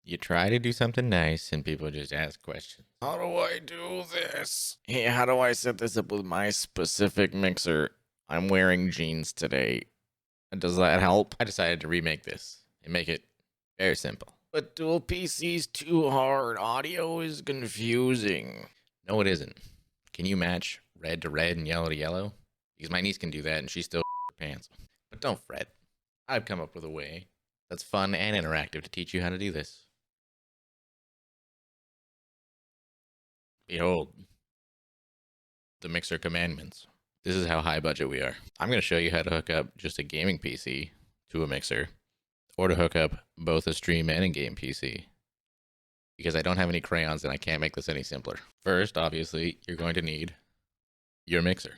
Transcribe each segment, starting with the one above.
You try to do something nice and people just ask questions. How do I do this? Hey, how do I set this up with my specific mixer? I'm wearing jeans today. Does that help? I decided to remake this and make it very simple. But dual PC's too hard. Audio is confusing. No, it isn't. Can you match red to red and yellow to yellow? Because my niece can do that and she's still her pants. But don't fret. I've come up with a way that's fun and interactive to teach you how to do this. Behold, the mixer commandments. This is how high budget we are. I'm going to show you how to hook up just a gaming PC to a mixer, or to hook up both a stream and a game PC, because I don't have any crayons and I can't make this any simpler. First, obviously, you're going to need your mixer.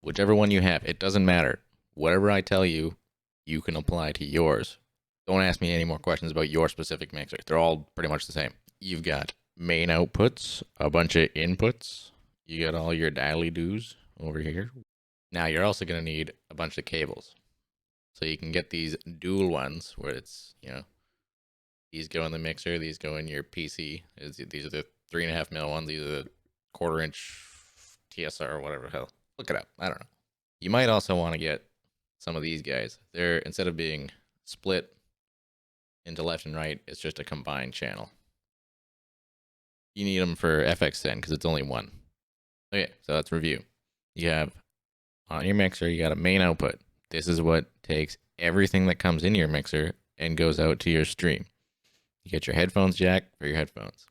Whichever one you have, it doesn't matter. Whatever I tell you, you can apply to yours. Don't ask me any more questions about your specific mixer. They're all pretty much the same. You've got main outputs, a bunch of inputs. You got all your daily-doos over here. Now you're also going to need a bunch of cables. So you can get these dual ones where it's, these go in the mixer, these go in your PC. These are the 3.5mm ones. These are the 1/4" TSR or whatever the hell. Look it up. I don't know. You might also want to get some of these guys. They're, instead of being split into left and right, it's just a combined channel. You need them for FX send because it's only one. Okay, so let's review. You have on your mixer, you got a main output. This is what takes everything that comes in your mixer and goes out to your stream. You get your headphones jack for your headphones.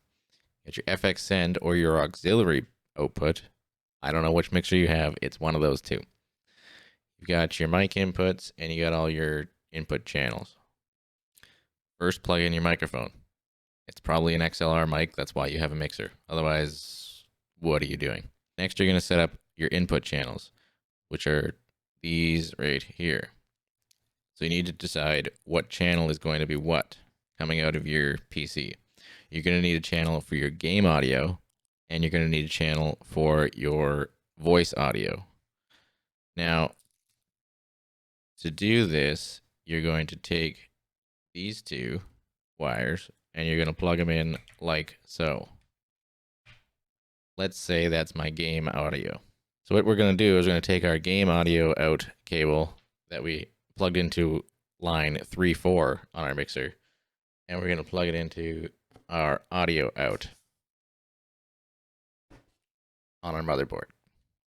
You get your FX send or your auxiliary output. I don't know which mixer you have. It's one of those two. You've got your mic inputs and you got all your input channels. First, plug in your microphone. It's probably an XLR mic. That's why you have a mixer. Otherwise, what are you doing? Next, you're going to set up your input channels, which are these right here. So you need to decide what channel is going to be what coming out of your PC. You're going to need a channel for your game audio, and you're going to need a channel for your voice audio. Now, to do this, you're going to take these two wires and you're going to plug them in like so. Let's say that's my game audio. So what we're going to do is we're going to take our game audio out cable that we plugged into line 3-4 on our mixer, and we're going to plug it into our audio out on our motherboard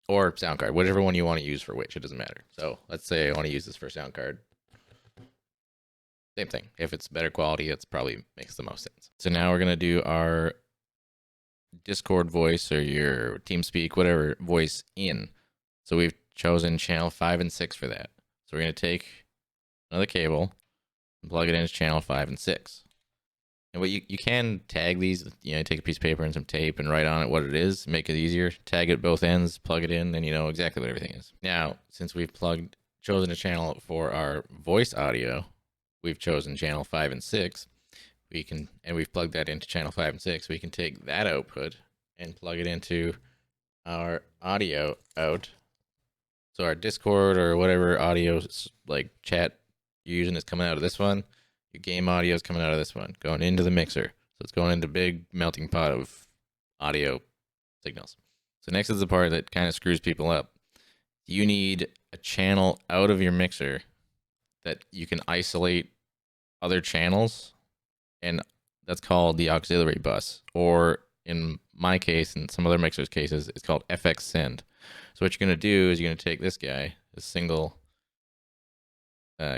or sound card, whatever one you want to use for which, it doesn't matter. So let's say I want to use this for sound card. Same thing. If it's better quality, it's probably makes the most sense. So now we're going to do our Discord voice or your TeamSpeak, whatever voice in. So we've chosen channel 5 and 6 for that. So we're going to take another cable and plug it into channel 5 and 6. And what you can tag these, take a piece of paper and some tape and write on it what it is, make it easier. Tag it both ends, plug it in, and you know exactly what everything is. Now, since we've chosen a channel for our voice audio, we've chosen channel 5 and 6. We've plugged that into channel 5 and 6. We can take that output and plug it into our audio out. So our Discord or whatever audio like chat you're using is coming out of this one. Your game audio is coming out of this one, going into the mixer. So it's going into a big melting pot of audio signals. So next is the part that kind of screws people up. You need a channel out of your mixer that you can isolate other channels, and that's called the auxiliary bus, or in my case and some other mixers' cases, it's called FX send. So what you're going to do is you're going to take this guy, this single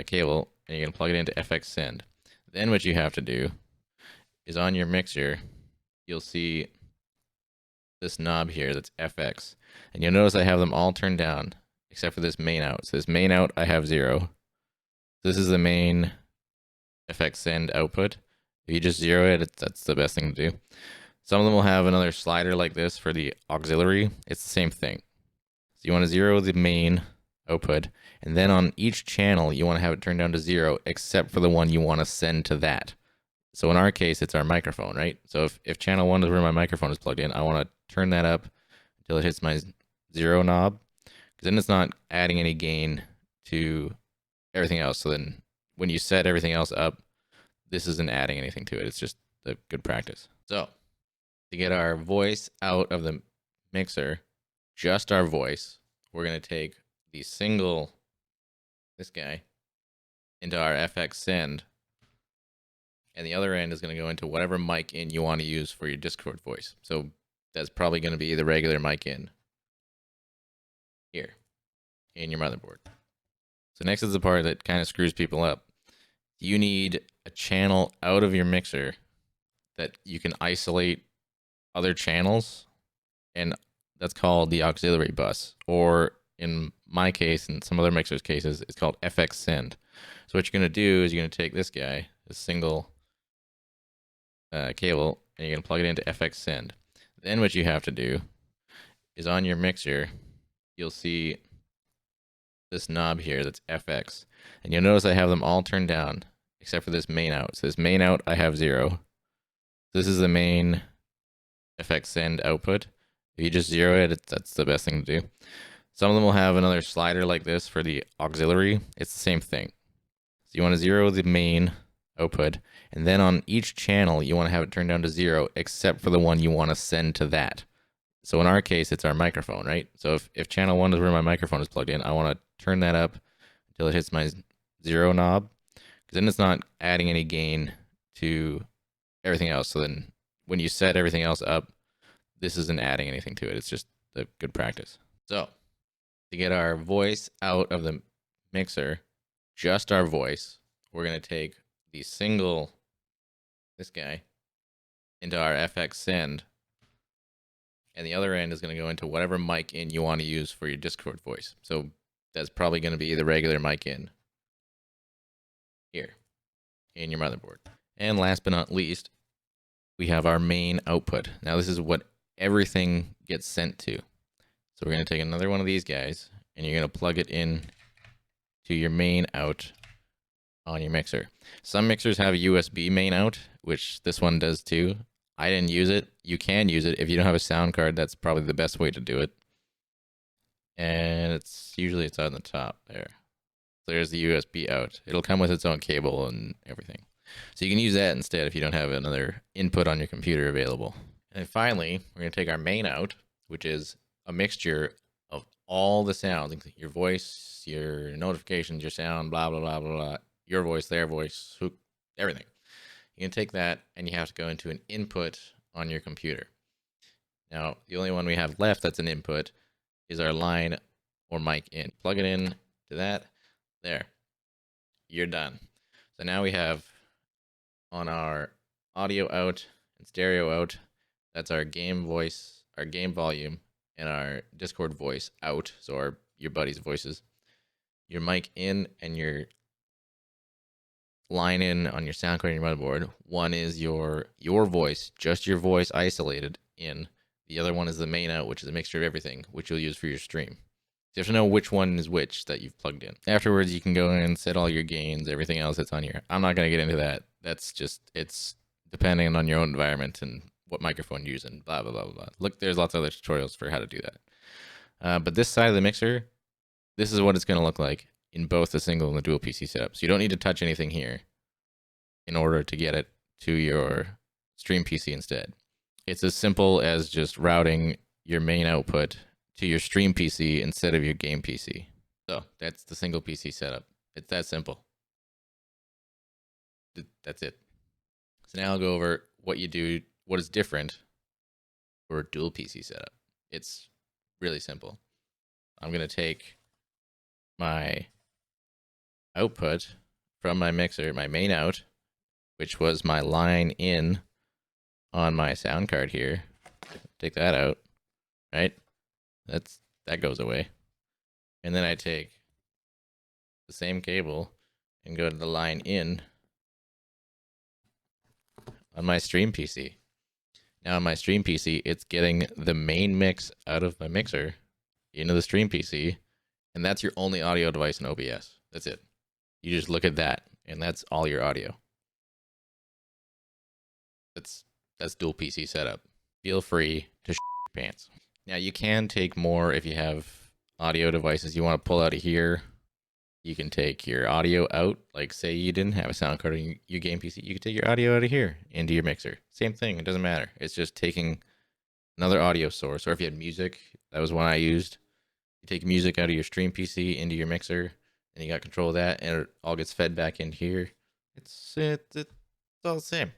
cable, and you're going to plug it into FX send. Then what you have to do is on your mixer, you'll see this knob here that's FX. And you'll notice I have them all turned down except for this main out. So this main out, I have 0. This is the main FX send output. If you just 0 it, that's the best thing to do. Some of them will have another slider like this for the auxiliary. It's the same thing. So you want to 0 the main output, and then on each channel you want to have it turned down to 0 except for the one you want to send to that. So in our case, it's our microphone, right? So if channel 1 is where my microphone is plugged in, I want to turn that up until it hits my 0 knob, because then it's not adding any gain to everything else. So then when you set everything else up, this isn't adding anything to it. It's just the good practice. So to get our voice out of the mixer, just our voice, we're going to take the single, this guy, into our FX send, and the other end is going to go into whatever mic in you want to use for your Discord voice. So that's probably going to be the regular mic in here in your motherboard. So next is the part that kind of screws people up. You need a channel out of your mixer that you can isolate other channels, and that's called the auxiliary bus, or in my case and some other mixers cases, it's called FX send. So what you're going to do is you're going to take this guy, this single cable, and you're going to plug it into FX send. Then what you have to do is on your mixer, you'll see this knob here that's FX, and you'll notice I have them all turned down except for this main out. So this main out I have 0. This is the main FX send output. If you just 0 it, that's the best thing to do. Some of them will have another slider like this for the auxiliary. It's the same thing. So you want to 0 the main output, and then on each channel you want to have it turned down to 0 except for the one you want to send to that. So in our case, it's our microphone, right? So if channel 1 is where my microphone is plugged in, I want to turn that up until it hits my 0 knob, because then it's not adding any gain to everything else. So then when you set everything else up, this isn't adding anything to it. It's just the good practice. So to get our voice out of the mixer, just our voice, we're going to take the single, this guy, into our FX send, and the other end is going to go into whatever mic in you want to use for your Discord voice. So that's probably going to be the regular mic in here in your motherboard. And last but not least, we have our main output. Now this is what everything gets sent to. So we're going to take another one of these guys, and you're going to plug it in to your main out on your mixer. Some mixers have a USB main out, which this one does too. I didn't use it. You can use it if you don't have a sound card. That's probably the best way to do it. And it's usually on the top there. There's the USB out. It'll come with its own cable and everything. So you can use that instead if you don't have another input on your computer available. And finally, we're going to take our main out, which is a mixture of all the sounds, your voice, your notifications, your sound, blah, blah, blah, blah, blah, your voice, their voice, everything. You can take that and you have to go into an input on your computer. Now, the only one we have left that's an input is our line or mic in. Plug it in to that. There. You're done. So now we have on our audio out and stereo out, that's our game voice, our game volume, and our Discord voice out, so your buddies' voices. Your mic in and your line in on your sound card and your motherboard. One is your voice, just your voice isolated in. The other one is the main out, which is a mixture of everything, which you'll use for your stream. So you have to know which one is which that you've plugged in. Afterwards, you can go in and set all your gains, everything else that's on here. I'm not going to get into that. That's just, it's depending on your own environment and what microphone you're using, blah, blah, blah, blah. Look, there's lots of other tutorials for how to do that. But this side of the mixer, this is what it's going to look like in both the single and the dual PC setup. So you don't need to touch anything here in order to get it to your stream PC instead. It's as simple as just routing your main output to your stream PC instead of your game PC. So that's the single PC setup. It's that simple. That's it. So now I'll go over what you do, what is different for a dual PC setup. It's really simple. I'm going to take my output from my mixer, my main out, which was my line in on my sound card here. Take that out, right? That goes away. And then I take the same cable and go to the line in on my stream PC. Now on my stream PC, it's getting the main mix out of my mixer into the stream PC, and that's your only audio device in OBS. That's it. You just look at that, and that's all your audio. That's dual PC setup. Feel free to your pants. Now you can take more if you have audio devices you want to pull out of here You can take your audio out. Like, say you didn't have a sound card on your game PC, you can take your audio out of here into your mixer. Same thing. It doesn't matter. It's just taking another audio source. Or if you had music, that was one I used. You take music out of your stream PC into your mixer, and you got control of that, and it all gets fed back in here. It's all the same.